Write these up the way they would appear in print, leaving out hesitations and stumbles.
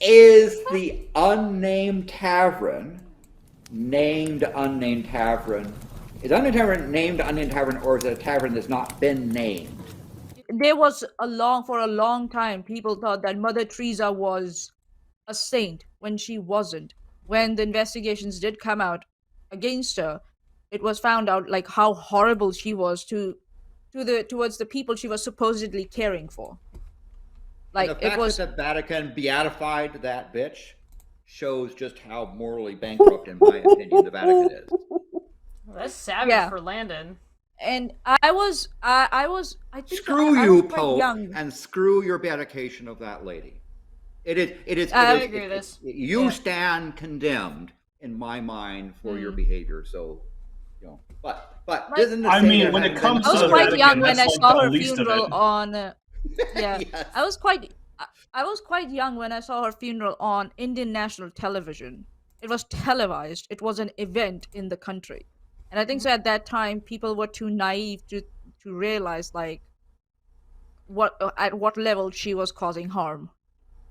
Is the unnamed tavern named unnamed tavern? Is unnamed tavern named unnamed tavern, or is it a tavern that's not been named? There was for a long time, people thought that Mother Teresa was a saint when she wasn't. When the investigations did come out against her, it was found out like how horrible she was towards the people she was supposedly caring for. And the Like it fact that was the Vatican beatified that bitch shows just how morally bankrupt, in my opinion, the Vatican is. Well, that's savage Yeah. for Landon. And I think Screw I you, was quite Pope, young. and screw your beatification of that lady. I agree with this. You Yeah. stand condemned in my mind for your Mm. behavior. So, but Like- isn't the I same mean, as when it having comes been- I was to the quite Vatican, young when I that's saw like her the least of funeral it. on. Yeah, Yes. I was quite young when I saw her funeral on Indian national television. It was televised. It was an event in the country, and I think so. At that time, people were too naive to realize like at what level she was causing harm.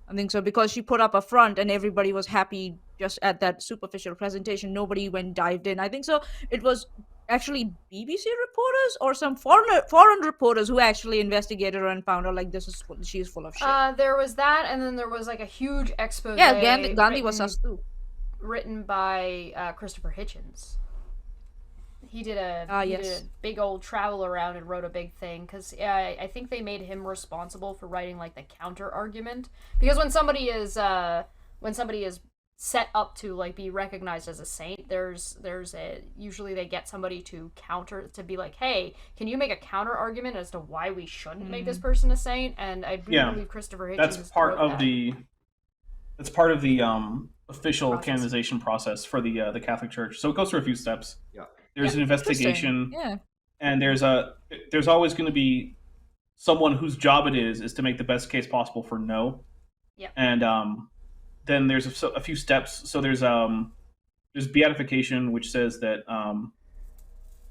I think so because she put up a front and everybody was happy just at that superficial presentation. Nobody went dived in. I think so. It was actually BBC reporters or some foreign reporters who actually investigated her and found out like she's full of shit. There was that, and then there was like a huge expose. Yeah, Gandhi was sus too. Written by Christopher Hitchens. He did a Yes. big old travel around and wrote a big thing because I think they made him responsible for writing like the counter argument, because when somebody is set up to like be recognized as a saint, there's a usually they get somebody to counter to be like, hey, can you make a counter argument as to why we shouldn't make this person a saint? And I believe Christopher Hitchens That's part wrote of that. that's part of the official canonization process for the Catholic Church. So it goes through a few steps. Yeah. There's an investigation. Yeah. And there's always going to be someone whose job it is to make the best case possible for no. Yeah. And then there's a few steps. So there's beatification, which says that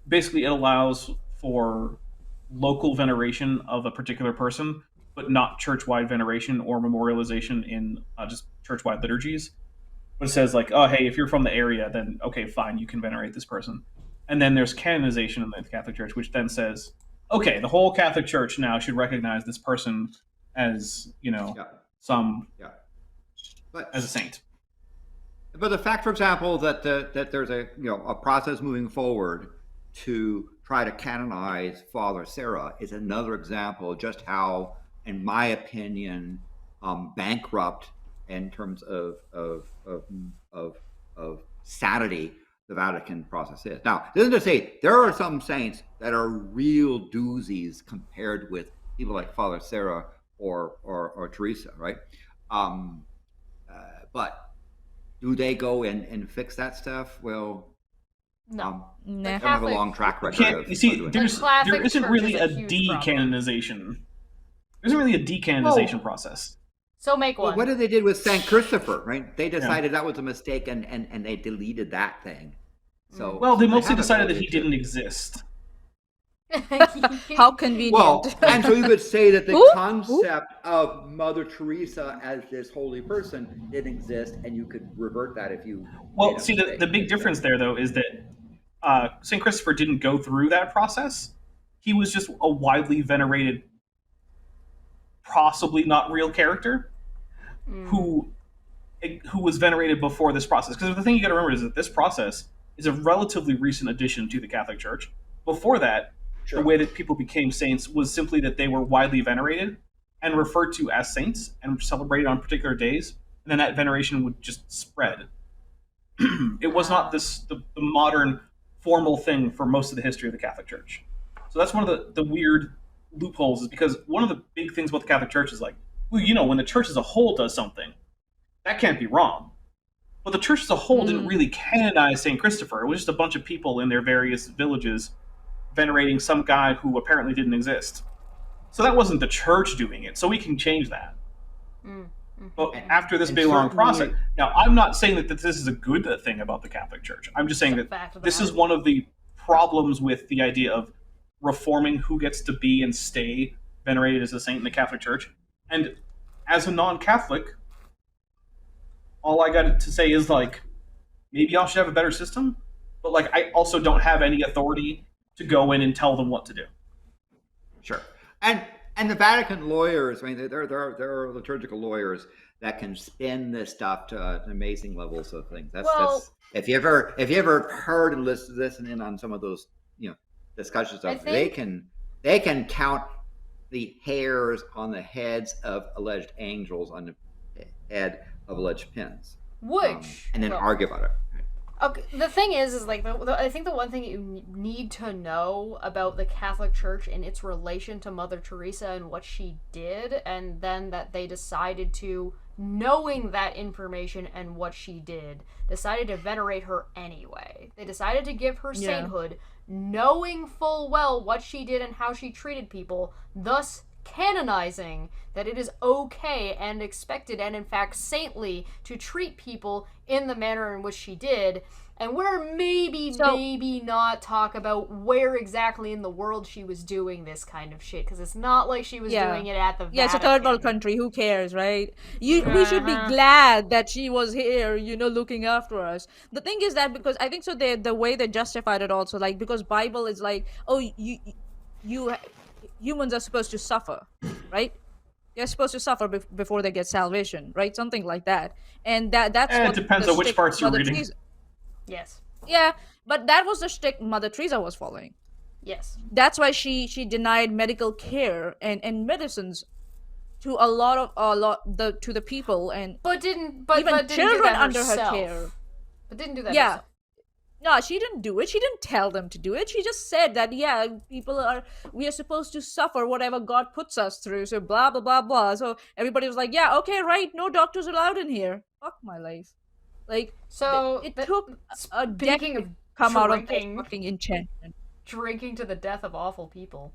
basically it allows for local veneration of a particular person, but not church-wide veneration or memorialization in just church-wide liturgies. But it says like, oh, hey, if you're from the area, then okay, fine, you can venerate this person. And then there's canonization in the Catholic Church, which then says, okay, the whole Catholic Church now should recognize this person as, as a saint. But the fact, for example, that there's a process moving forward to try to canonize Father Sarah is another example of just how, in my opinion, bankrupt in terms of sanity the Vatican process is. Now, this is to say there are some saints that are real doozies compared with people like Father Sarah or Teresa, right? But do they go and fix that stuff? Well, No. they don't have a long track record. You see, doing there Catholic isn't Church really is a a huge problem. decanonization. There isn't really a decanonization process. So make one. Well, what did they do with Saint Christopher? Right? They decided that was a mistake, and they deleted that thing. So Well, they so mostly haven't decided that really he didn't exist. How convenient. Well, and so you could say that the Who? concept of Mother Teresa as this holy person didn't exist, and you could revert that if you. Well, made a see, mistake. the big difference there, though, is that St. Christopher didn't go through that process. He was just a widely venerated, possibly not real character who was venerated before this process. Because the thing you got to remember is that this process is a relatively recent addition to the Catholic Church. Before that, the way that people became saints was simply that they were widely venerated and referred to as saints and celebrated on particular days, and then that veneration would just spread. It was not the modern formal thing for most of the history of the Catholic Church. So that's one of the weird loopholes, is because one of the big things about the Catholic Church is like, well, when the church as a whole does something, that can't be wrong. But the church as a whole didn't really canonize St. Christopher. It was just a bunch of people in their various villages venerating some guy who apparently didn't exist. So that wasn't the church doing it, so we can change that. But after this big long process, now I'm not saying that this is a good thing about the Catholic Church. I'm just saying that this is one of the problems with the idea of reforming who gets to be and stay venerated as a saint in the Catholic Church. And as a non-Catholic, all I got to say is like, maybe y'all should have a better system, but like I also don't have any authority to go in and tell them what to do. Sure. And the Vatican lawyers, I mean, there are liturgical lawyers that can spin this stuff to amazing levels of things. That's if you ever heard and listen in on some of those discussions of they can count the hairs on the heads of alleged angels on the head of alleged pins, and then argue about it. Okay, the thing is like I think the one thing you need to know about the Catholic Church and its relation to Mother Teresa and what she did, and then that they decided to, knowing that information and what she did, decided to venerate her anyway. They decided to give her sainthood, knowing full well what she did and how she treated people, thus canonizing that it is okay and expected and in fact saintly to treat people in the manner in which she did. And we're maybe not talk about where exactly in the world she was doing this kind of shit, because it's not like she was doing it at the Vatican. Yeah, it's a third world country. Who cares, right? We should be glad that she was here, looking after us. The thing is that because I think so, the way they justified it also, like because Bible is like, oh, you humans are supposed to suffer, right? They're supposed to suffer before they get salvation, right? Something like that. And that's what it depends on which parts you're reading. Yes. Yeah, but that was the shtick Mother Teresa was following. Yes. That's why she denied medical care and medicines to to the people, and even children do that under herself. her care. But didn't do that herself. No, she didn't do it. She didn't tell them to do it. She just said that, we are supposed to suffer whatever God puts us through. So blah, blah, blah, blah. So everybody was like, yeah, okay, right. No doctors allowed in here. Fuck my life. Like, so it took a decade of to come out of that fucking enchantment. Drinking to the death of awful people.